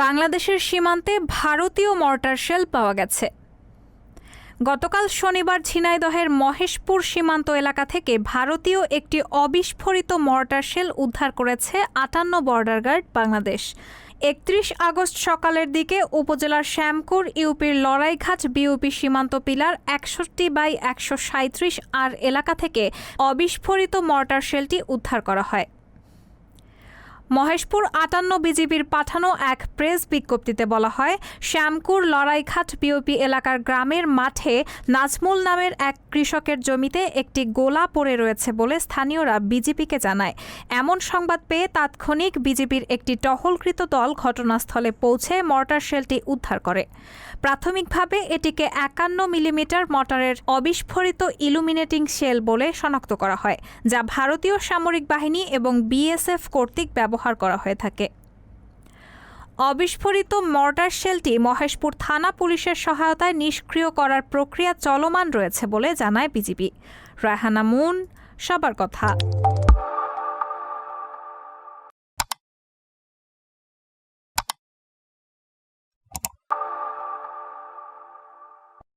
বাংলাদেশের সীমান্তে ভারতীয় মর্টার শেল পাওয়া গেছে। গতকাল শনিবার ঝিনাইদহের মহেশপুর সীমান্ত এলাকা থেকে ভারতীয় একটি অবিস্ফোরিত মর্টার শেল উদ্ধার করেছে ৫৮ বর্ডার গার্ড বাংলাদেশ। ৩১ আগস্ট সকালের দিকে উপজেলার শ্যামকুর ইউপির লড়াইঘাট বিউপি সীমান্ত পিলার ৬১/১৩৭ আর এলাকা থেকে অবিস্ফোরিত মর্টার শেলটি উদ্ধার করা হয়। মহেশপুর ৫৮ বিজিবির পাঠানো এক প্রেস বিজ্ঞপ্তিতে বলা হয়, শ্যামকুর লড়াইঘাট বিওপি এলাকার গ্রামের মাঠে নাজমুল নামের এক কৃষকের জমিতে একটি গোলা পড়ে রয়েছে বলে স্থানীয়রা বিজিবিকে জানায়। এমন সংবাদ পেয়ে তাৎক্ষণিক বিজিবির একটি টহলকৃত দল ঘটনাস্থলে পৌঁছে মর্টার শেলটি উদ্ধার করে। প্রাথমিকভাবে এটিকে ৫১ মিলিমিটার মর্টারের অবিস্ফোরিত ইলুমিনেটিং শেল বলে শনাক্ত করা হয়, যা ভারতীয় সামরিক বাহিনী এবং বিএসএফ কর্তৃক ব্যবহার করা হয়ে থাকে। অবিস্ফোরিত মর্টার শেলটি মহেশপুর থানা পুলিশের সহায়তায় নিষ্ক্রিয় করার প্রক্রিয়া চলমান রয়েছে বলে জানায় বিজিবি। রায়হানা মুন, সবার কথা।